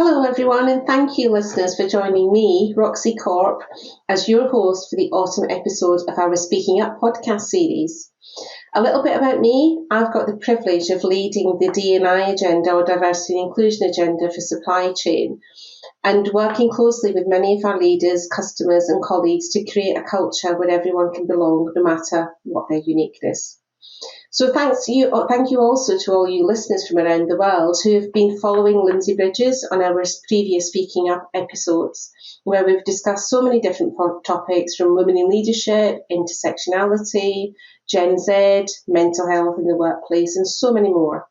Hello everyone, and thank you listeners for joining me, Roxy Corp, as your host for the autumn episode of our Speaking Up podcast series. A little bit about me: I've got the privilege of leading the D&I agenda, or diversity and inclusion agenda, for Supply Chain, and working closely with many of our leaders, customers and colleagues to create a culture where everyone can belong, no matter what their uniqueness. So thank you also to all you listeners from around the world who have been following Lindsay Bridges on our previous Speaking Up episodes, where we've discussed so many different topics, from women in leadership, intersectionality, Gen Z, mental health in the workplace, and so many more.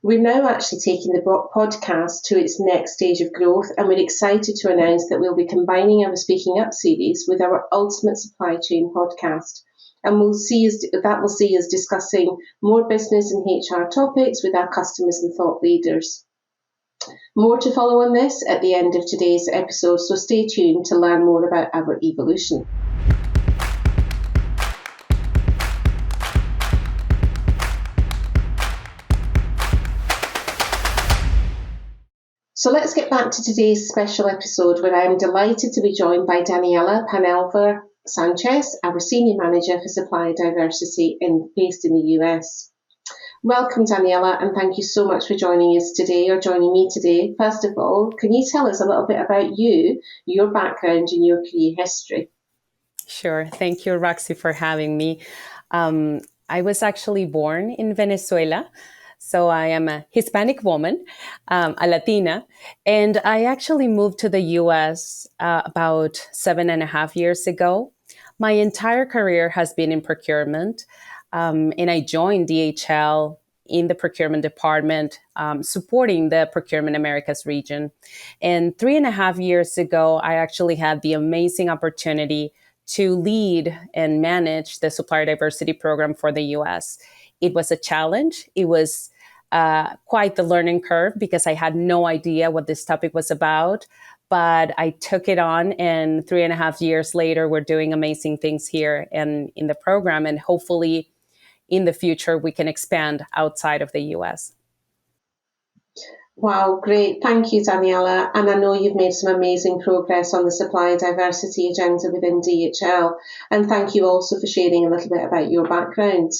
We're now actually taking the podcast to its next stage of growth, and we're excited to announce that we'll be combining our Speaking Up series with our Ultimate Supply Chain podcast. And that will see us discussing more business and HR topics with our customers and thought leaders. More to follow on this at the end of today's episode, so stay tuned to learn more about our evolution. So let's get back to today's special episode, where I am delighted to be joined by Daniela Panelva Sanchez, our Senior Manager for Supplier Diversity based in the US. Welcome, Daniela, and thank you so much for joining me today. First of all, can you tell us a little bit about you, your background and your career history? Sure. Thank you, Roxy, for having me. I was actually born in Venezuela. So I am a Hispanic woman, a Latina, and I actually moved to the US about 7.5 years ago. My entire career has been in procurement, and I joined DHL in the procurement department, supporting the Procurement Americas region. And 3.5 years ago, I actually had the amazing opportunity to lead and manage the supplier diversity program for the US. It was a challenge. It was quite the learning curve, because I had no idea what this topic was about, but I took it on, and 3.5 years later, we're doing amazing things here and in the program, and hopefully in the future, we can expand outside of the US. Wow, great. Thank you, Daniela. And I know you've made some amazing progress on the supplier diversity agenda within DHL. And thank you also for sharing a little bit about your background.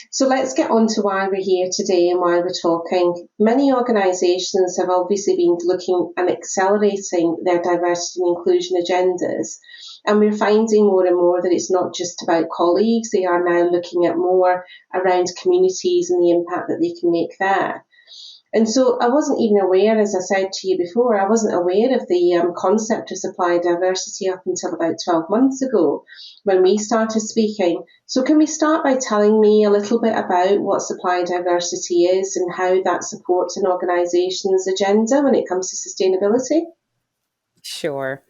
So let's get on to why we're here today and why we're talking. Many organisations have obviously been looking and accelerating their diversity and inclusion agendas. And we're finding more and more that it's not just about colleagues. They are now looking at more around communities and the impact that they can make there. And so I wasn't even aware, as I said to you before, I wasn't aware of the concept of supplier diversity up until about 12 months ago when we started speaking. So can we start by telling me a little bit about what supplier diversity is and how that supports an organisation's agenda when it comes to sustainability? Sure.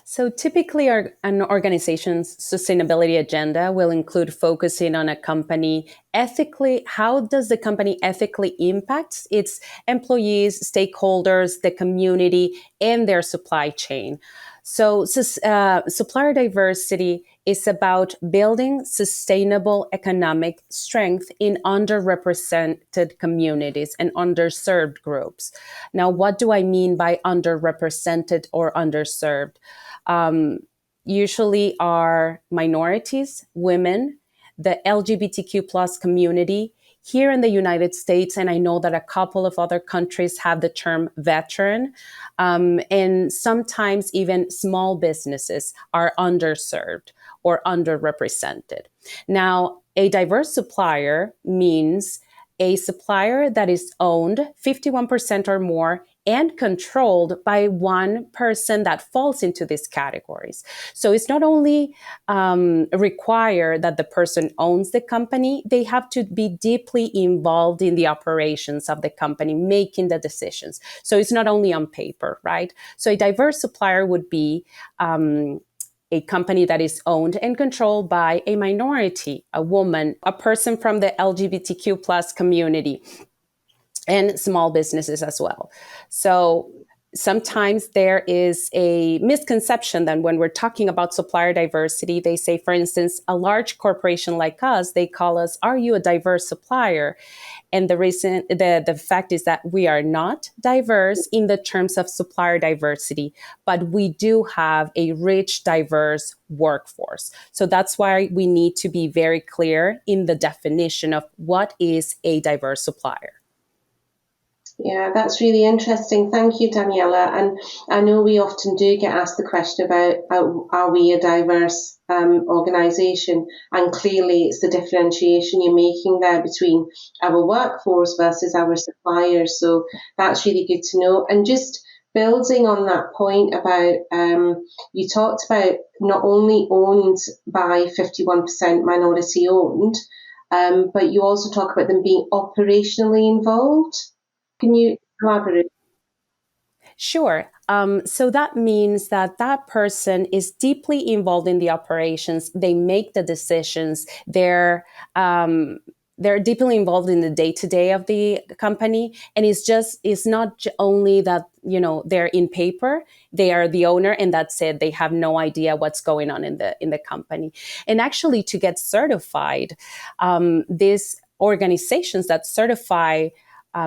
So typically an organization's sustainability agenda will include focusing on a company ethically. How does the company ethically impact its employees, stakeholders, the community, and their supply chain? So supplier diversity is about building sustainable economic strength in underrepresented communities and underserved groups. Now, what do I mean by underrepresented or underserved? Usually are minorities, women, the LGBTQ plus community. Here in the United States, and I know that a couple of other countries have the term veteran, and sometimes even small businesses are underserved or underrepresented. Now, a diverse supplier means a supplier that is owned 51% or more and controlled by one person that falls into these categories. So it's not only required that the person owns the company, they have to be deeply involved in the operations of the company, making the decisions. So it's not only on paper, right? So a diverse supplier would be a company that is owned and controlled by a minority, a woman, a person from the LGBTQ plus community, and small businesses as well. So sometimes there is a misconception that when we're talking about supplier diversity, they say, for instance, a large corporation like us, they call us, "Are you a diverse supplier?" And the fact is that we are not diverse in the terms of supplier diversity, but we do have a rich, diverse workforce. So that's why we need to be very clear in the definition of what is a diverse supplier. Yeah, that's really interesting. Thank you, Daniela. And I know we often do get asked the question about are we a diverse organisation? And clearly it's the differentiation you're making there between our workforce versus our suppliers. So that's really good to know. And just building on that point about, you talked about not only owned by 51% minority owned, but you also talk about them being operationally involved. Can you elaborate? Sure. So that means that that person is deeply involved in the operations. They make the decisions. They're deeply involved in the day-to-day of the company, and it's not only that they're in paper. They are the owner, and that's it. They have no idea what's going on in the company. And actually, to get certified, these organizations that certify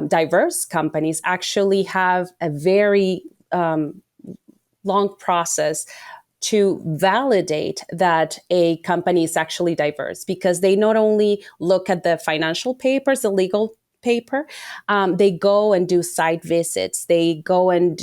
diverse companies actually have a very long process to validate that a company is actually diverse, because they not only look at the financial papers, the legal paper, they go and do site visits. They go and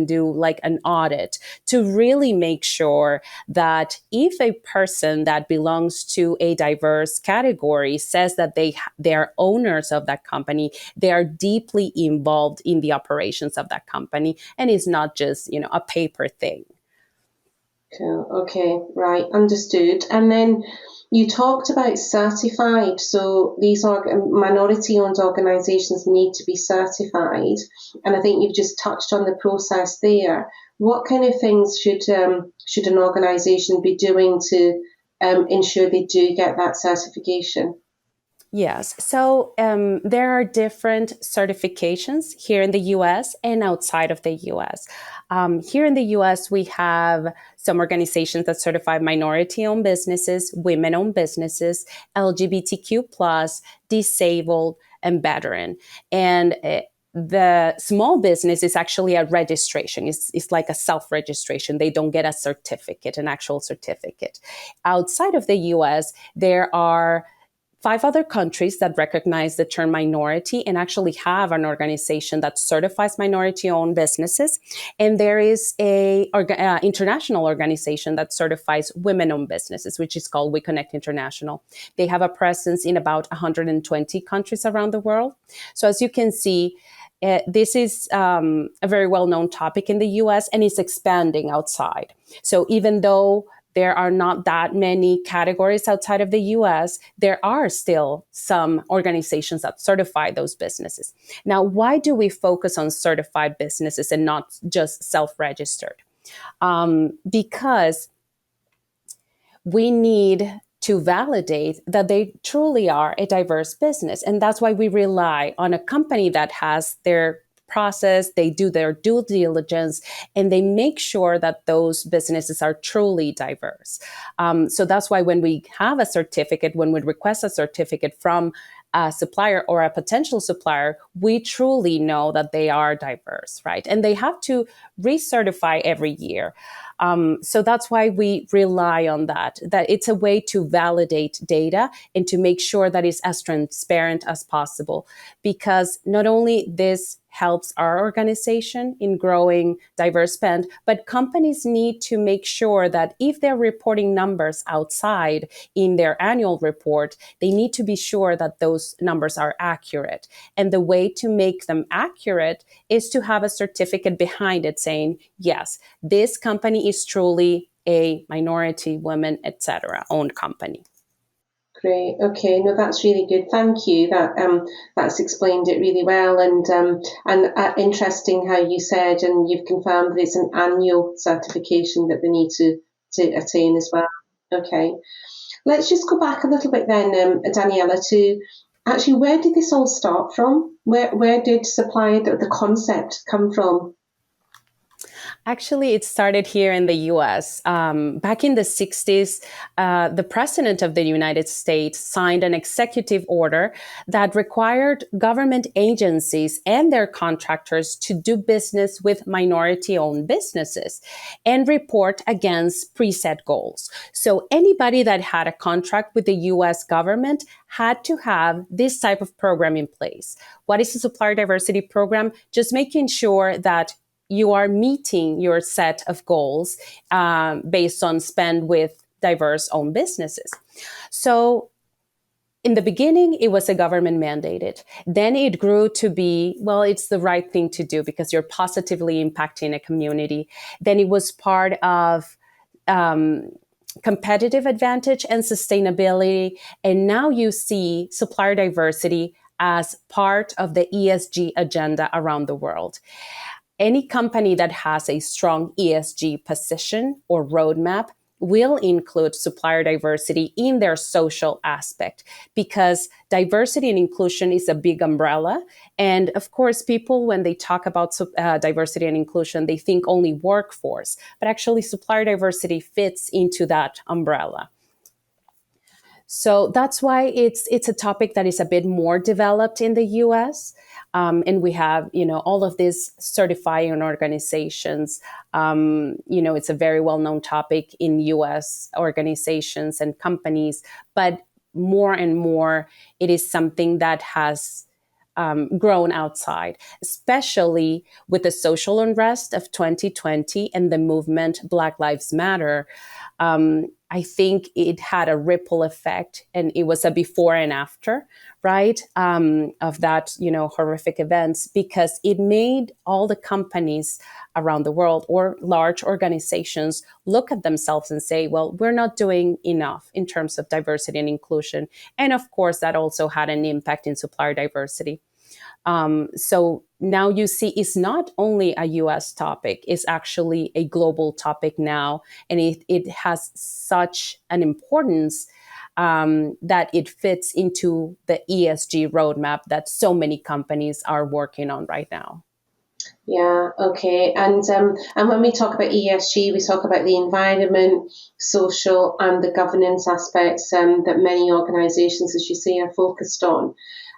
do like an audit to really make sure that if a person that belongs to a diverse category says that they are owners of that company, they are deeply involved in the operations of that company, and it's not just a paper thing. Cool. Okay, right, understood. And then you talked about certified. So these minority-owned organisations need to be certified, and I think you've just touched on the process there. What kind of things should an organisation be doing to ensure they do get that certification? Yes. So there are different certifications here in the US and outside of the US. Here in the US, we have some organizations that certify minority-owned businesses, women-owned businesses, LGBTQ+, disabled, and veteran. And the small business is actually a registration. It's like a self-registration. They don't get a certificate, an actual certificate. Outside of the US, there are 5 other countries that recognize the term minority and actually have an organization that certifies minority-owned businesses. And there is a international organization that certifies women-owned businesses, which is called We Connect International. They have a presence in about 120 countries around the world. So as you can see, this is a very well-known topic in the US, and it's expanding outside. So even though there are not that many categories outside of the US, there are still some organizations that certify those businesses. Now, why do we focus on certified businesses and not just self-registered? Because we need to validate that they truly are a diverse business. And that's why we rely on a company that has their process, they do their due diligence, and they make sure that those businesses are truly diverse. So that's why when we have a certificate, when we request a certificate from a supplier or a potential supplier, we truly know that they are diverse, right? And they have to recertify every year. So that's why we rely on that it's a way to validate data and to make sure that it's as transparent as possible. Because not only this helps our organization in growing diverse spend, but companies need to make sure that if they're reporting numbers outside in their annual report, they need to be sure that those numbers are accurate. And the way to make them accurate is to have a certificate behind it saying, yes, this company is truly a minority, women, etc. owned company. Great. Okay. No, that's really good. Thank you. That's explained it really well, and interesting how you said, and you've confirmed that it's an annual certification that they need to attain as well. Okay. Let's just go back a little bit then, Daniela, to actually where did this all start from? Where did Supplier, the concept, come from? Actually, it started here in the US. Back in the 60s, the President of the United States signed an executive order that required government agencies and their contractors to do business with minority owned businesses and report against preset goals. So anybody that had a contract with the US government had to have this type of program in place. What is a supplier diversity program? Just making sure that you are meeting your set of goals based on spend with diverse owned businesses. So in the beginning, it was a government mandated. Then it grew to be, well, it's the right thing to do because you're positively impacting a community. Then it was part of competitive advantage and sustainability. And now you see supplier diversity as part of the ESG agenda around the world. Any company that has a strong ESG position or roadmap will include supplier diversity in their social aspect because diversity and inclusion is a big umbrella. And of course, people, when they talk about diversity and inclusion, they think only workforce, but actually supplier diversity fits into that umbrella. So that's why it's a topic that is a bit more developed in the US. And we have, all of these certifying organizations. It's a very well-known topic in US organizations and companies, but more and more, it is something that has grown outside, especially with the social unrest of 2020 and the movement Black Lives Matter. I think it had a ripple effect, and it was a before and after, right, of that, horrific events, because it made all the companies around the world or large organizations look at themselves and say, well, we're not doing enough in terms of diversity and inclusion. And of course, that also had an impact in supplier diversity. So now you see it's not only a US topic, it's actually a global topic now. And it has such an importance that it fits into the ESG roadmap that so many companies are working on right now. Yeah, okay. And when we talk about ESG, we talk about the environment, social, and the governance aspects that many organisations, as you say, are focused on.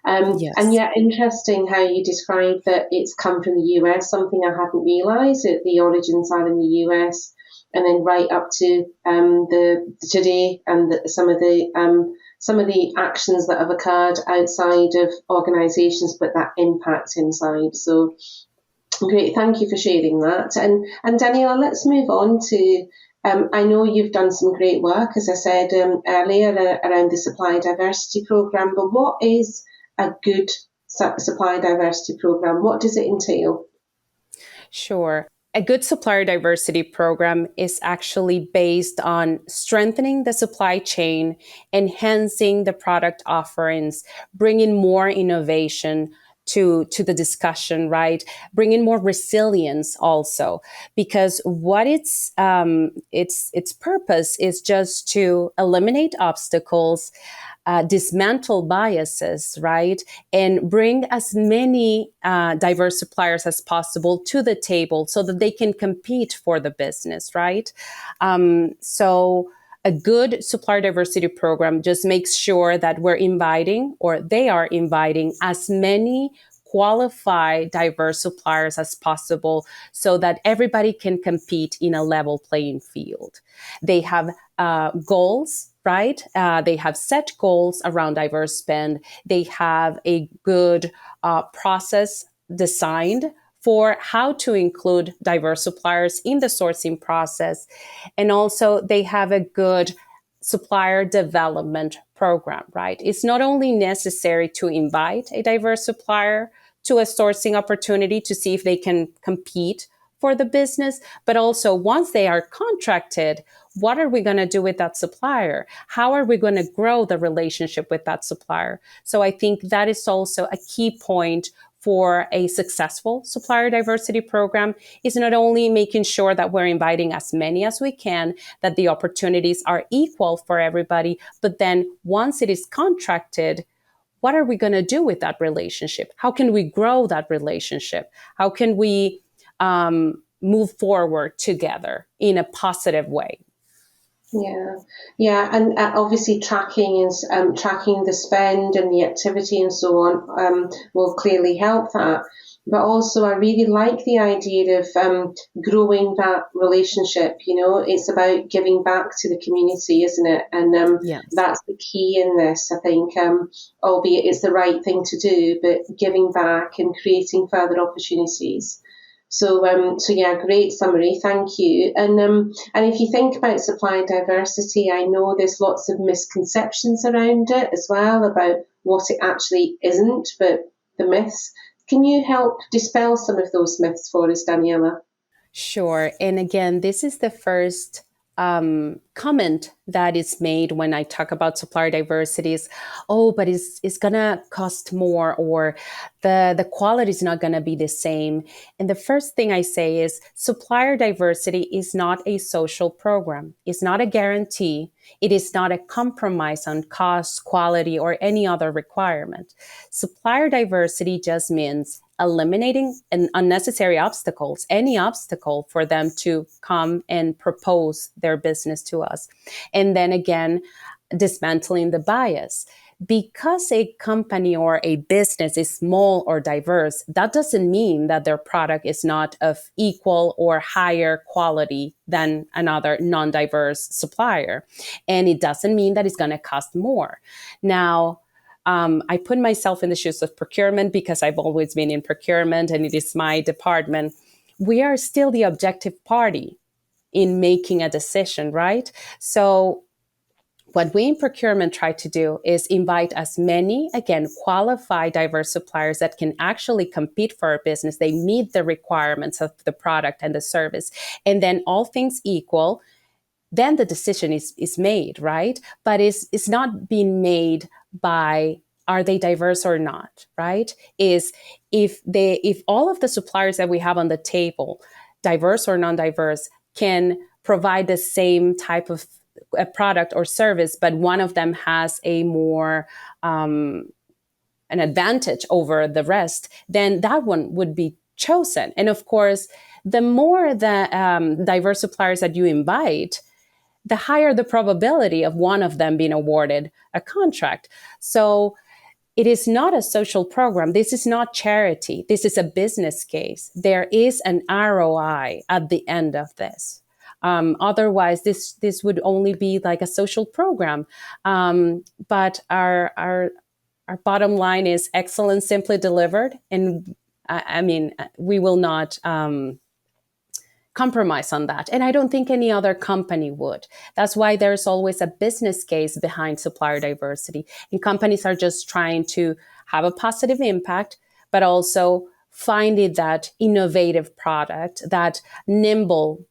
Yes. And yet, interesting how you describe that it's come from the US, something I hadn't realised, that the origins are in the US, and then right up to the today, and some of the actions that have occurred outside of organisations, but that impact inside. So great, thank you for sharing that. And Daniela, let's move on to. I know you've done some great work, as I said earlier, around the Supply Diversity Programme, but what is a good supply diversity program? What does it entail? Sure. A good supplier diversity program is actually based on strengthening the supply chain, enhancing the product offerings, bringing more innovation to the discussion, right? Bringing more resilience also, because what its purpose is just to eliminate obstacles, dismantle biases, right? And bring as many diverse suppliers as possible to the table so that they can compete for the business, right? So a good supplier diversity program just makes sure that we're inviting, or they are inviting, as many qualified diverse suppliers as possible so that everybody can compete in a level playing field. They have goals, right? They have set goals around diverse spend. They have a good process designed for how to include diverse suppliers in the sourcing process. And also they have a good supplier development program, right? It's not only necessary to invite a diverse supplier to a sourcing opportunity to see if they can compete for the business, but also once they are contracted, what are we going to do with that supplier? How are we going to grow the relationship with that supplier? So I think that is also a key point for a successful supplier diversity program, is not only making sure that we're inviting as many as we can, that the opportunities are equal for everybody, but then once it is contracted, what are we going to do with that relationship? How can we grow that relationship? How can we move forward together in a positive way. Yeah, and obviously tracking the spend and the activity and so on will clearly help that. But also, I really like the idea of growing that relationship. It's about giving back to the community, isn't it? And Yes. that's the key in this, I think. Albeit it's the right thing to do, but giving back and creating further opportunities. So yeah, great summary. Thank you. And if you think about supply diversity, I know there's lots of misconceptions around it as well about what it actually isn't, but the myths. Can you help dispel some of those myths for us, Daniela? Sure. And again, this is the first comment that is made when I talk about supplier diversity is, oh, but it's going to cost more, or the quality is not going to be the same. And the first thing I say is supplier diversity is not a social program. It's not a guarantee. It is not a compromise on cost, quality, or any other requirement. Supplier diversity just means eliminating unnecessary obstacles, any obstacle for them to come and propose their business to us. And then again, dismantling the bias. Because a company or a business is small or diverse, that doesn't mean that their product is not of equal or higher quality than another non-diverse supplier. And it doesn't mean that it's going to cost more. Now, I put myself in the shoes of procurement because I've always been in procurement and it is my department. We are still the objective party in making a decision, right? So what we in procurement try to do is invite as many, again, qualified, diverse suppliers that can actually compete for our business. They meet the requirements of the product and the service. And then all things equal, then the decision is made, right? But it's not being made by are they diverse or not, right? Is if all of the suppliers that we have on the table, diverse or non-diverse, can provide the same type of a product or service, but one of them has a more an advantage over the rest, then that one would be chosen. And of course, the more the diverse suppliers that you invite, the higher the probability of one of them being awarded a contract. So it is not a social program. This is not charity. This is a business case. There is an ROI at the end of this. Otherwise, this would only be like a social program. But our bottom line is excellence simply delivered. And I mean, we will not compromise on that. And I don't think any other company would. That's why there's always a business case behind supplier diversity. And companies are just trying to have a positive impact, but also finding that innovative product, that nimble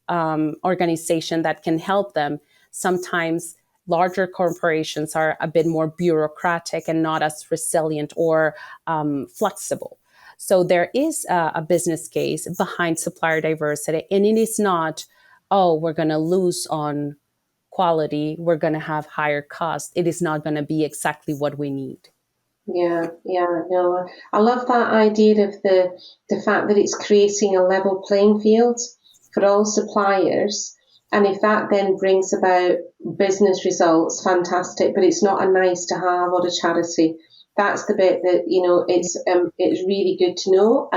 organization that can help them. Sometimes larger corporations are a bit more bureaucratic and not as resilient or flexible. So there is a business case behind supplier diversity, and it is not, oh, we're going to lose on quality, we're going to have higher costs. It is not going to be exactly what we need. Yeah, no, I love that idea of the fact that it's creating a level playing field for all suppliers. And if that then brings about business results, fantastic, but it's not a nice to have or a charity. That's the bit that, it's really good to know,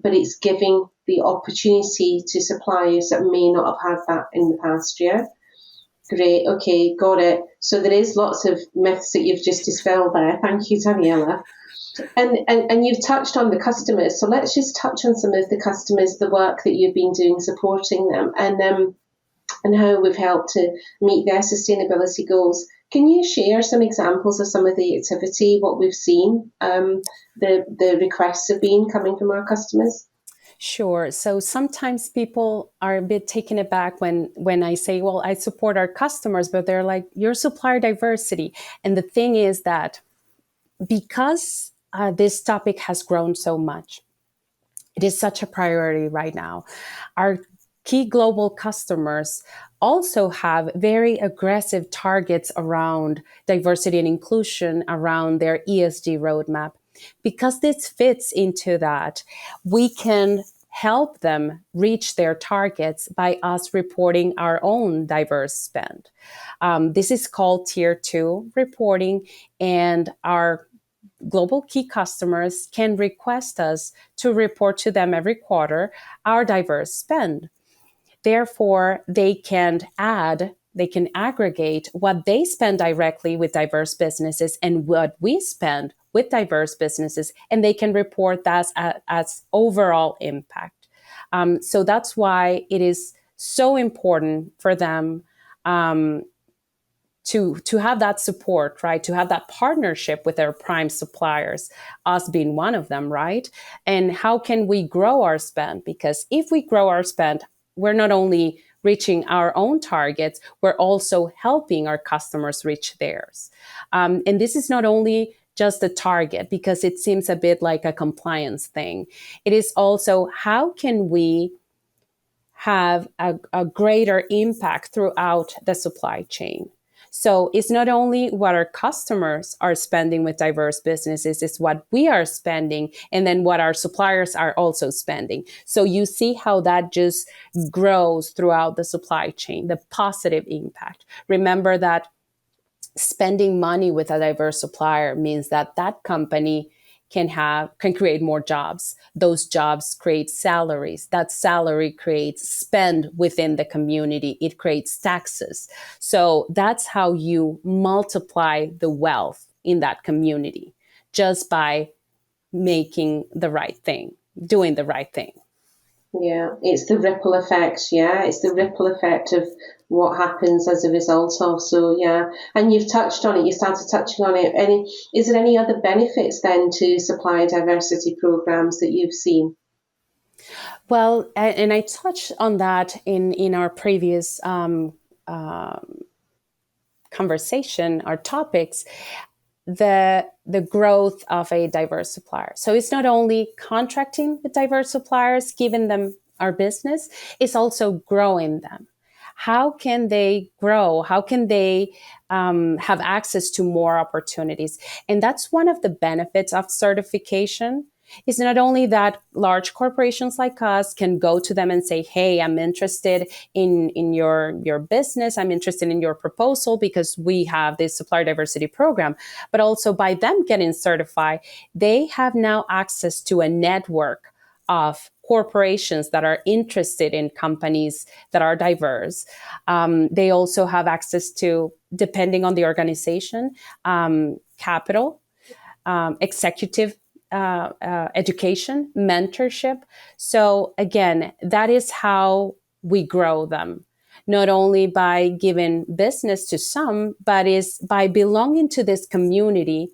but it's giving the opportunity to suppliers that may not have had that in the past year. Great, okay, got it. So there is lots of myths that you've just dispelled there. Thank you, Daniela. And you've touched on the customers. So let's just touch on some of the customers, the work that you've been doing supporting them, and how we've helped to meet their sustainability goals. Can you share some examples of some of the activity, what we've seen, the requests have been coming from our customers? Sure. So sometimes people are a bit taken aback when I say, well, I support our customers, but they're like, you're supplier diversity. And the thing is that because this topic has grown so much, it is such a priority right now. Our key global customers also have very aggressive targets around diversity and inclusion around their ESG roadmap. Because this fits into that, we can help them reach their targets by us reporting our own diverse spend. This is called Tier 2 reporting, and our global key customers can request us to report to them every quarter our diverse spend. Therefore, they can aggregate what they spend directly with diverse businesses and what we spend with diverse businesses, and they can report that as overall impact. So that's why it is so important for them to have that support, right? To have that partnership with their prime suppliers, us being one of them, right? And how can we grow our spend? Because if we grow our spend, we're not only reaching our own targets, we're also helping our customers reach theirs. And this is not only just a target, because it seems a bit like a compliance thing. It is also, how can we have a greater impact throughout the supply chain? So it's not only what our customers are spending with diverse businesses, it's what we are spending, and then what our suppliers are also spending. So you see how that just grows throughout the supply chain, the positive impact. Remember that spending money with a diverse supplier means that that company can create more jobs. Those jobs create salaries. That salary creates spend within the community. It creates taxes. So that's how you multiply the wealth in that community, just by making the right thing, doing the right thing. Yeah, it's the ripple effect. Yeah, it's the ripple effect of what happens as a result of. So, yeah, and you've touched on it, you started touching on it. Is there any other benefits then to supplier diversity programs that you've seen? Well, and I touched on that in our previous conversation, our topics, the growth of a diverse supplier. So it's not only contracting with diverse suppliers, giving them our business, it's also growing them. How can they grow? How can they have access to more opportunities? And that's one of the benefits of certification. It's not only that large corporations like us can go to them and say, hey, I'm interested in your business. I'm interested in your proposal because we have this supplier diversity program. But also by them getting certified, they have now access to a network of corporations that are interested in companies that are diverse. They also have access to, depending on the organization, capital, executive education, mentorship. So again, that is how we grow them. Not only by giving business to some, but is by belonging to this community.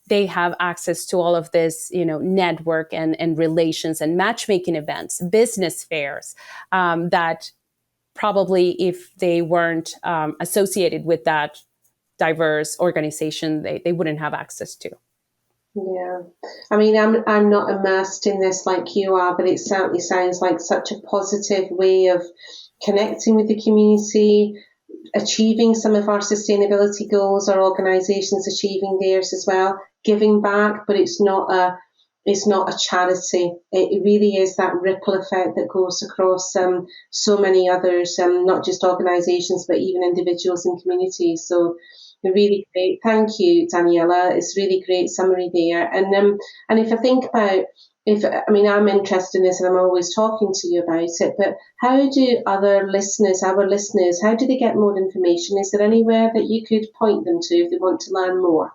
They have access to all of this, network and relations and matchmaking events, business fairs, that probably if they weren't associated with that diverse organization, they wouldn't have access to. Yeah, I mean, I'm not immersed in this like you are, but it certainly sounds like such a positive way of connecting with the community, achieving some of our sustainability goals, our organisations achieving theirs as well, giving back, but it's not a charity. It really is that ripple effect that goes across so many others, not just organisations, but even individuals and communities. So really great. Thank you, Daniela. It's really great summary there. And if I think about, I'm interested in this and I'm always talking to you about it, but how do our listeners, how do they get more information? Is there anywhere that you could point them to if they want to learn more?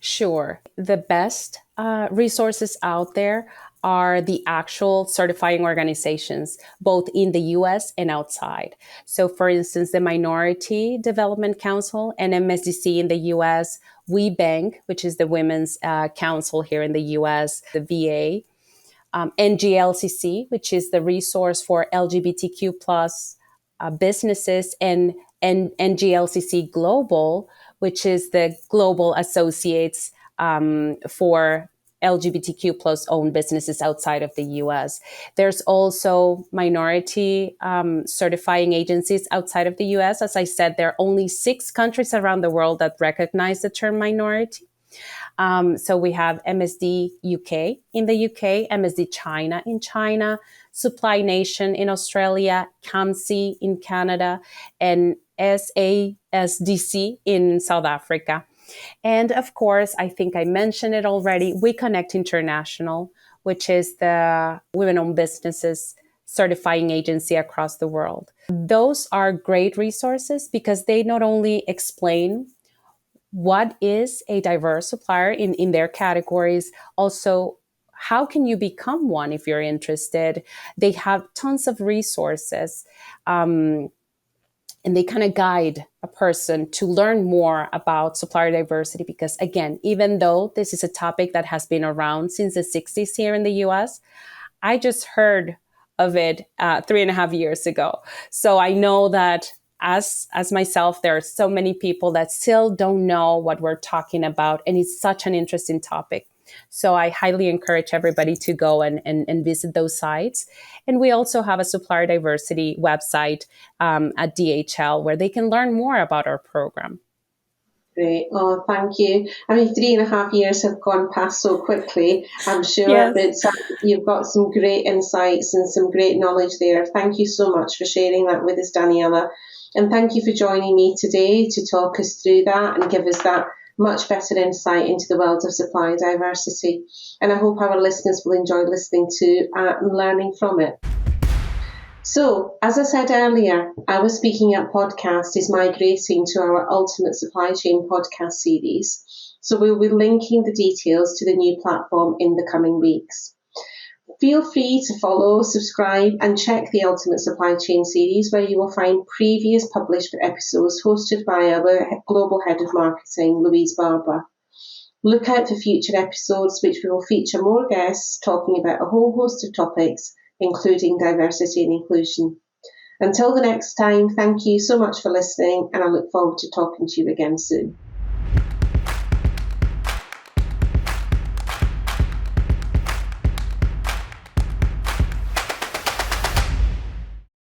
Sure. The best resources out there are the actual certifying organizations, both in the US and outside. So for instance, the Minority Development Council and MSDC in the US, WeBank, which is the Women's Council here in the US, the VA, NGLCC, which is the resource for LGBTQ plus businesses, and NGLCC Global, which is the Global Associates for LGBTQ plus owned businesses outside of the US. There's also minority certifying agencies outside of the US. As I said, there are only 6 countries around the world that recognize the term minority. So we have MSD UK in the UK, MSD China in China, Supply Nation in Australia, CAMSI in Canada, and SASDC in South Africa. And of course, I think I mentioned it already, We Connect International, which is the women-owned businesses certifying agency across the world. Those are great resources because they not only explain what is a diverse supplier in their categories, also how can you become one if you're interested. They have tons of resources, and they kind of guide a person to learn more about supplier diversity because, again, even though this is a topic that has been around since the 60s here in the US, I just heard of it 3.5 years ago. So I know that as myself, there are so many people that still don't know what we're talking about, and it's such an interesting topic. So I highly encourage everybody to go and visit those sites. And we also have a supplier diversity website at DHL where they can learn more about our program. Great. Oh, thank you. I mean, 3.5 years have gone past so quickly. I'm sure Yes. that you've got some great insights and some great knowledge there. Thank you so much for sharing that with us, Daniela. And thank you for joining me today to talk us through that and give us that much better insight into the world of supply diversity. And I hope our listeners will enjoy listening to and learning from it. So, as I said earlier, our Speaking Up podcast is migrating to our Ultimate Supply Chain podcast series. So we'll be linking the details to the new platform in the coming weeks. Feel free to follow, subscribe, and check the Ultimate Supply Chain series, where you will find previous published episodes hosted by our Global Head of Marketing, Louise Barber. Look out for future episodes, which will feature more guests talking about a whole host of topics, including diversity and inclusion. Until the next time, thank you so much for listening, and I look forward to talking to you again soon.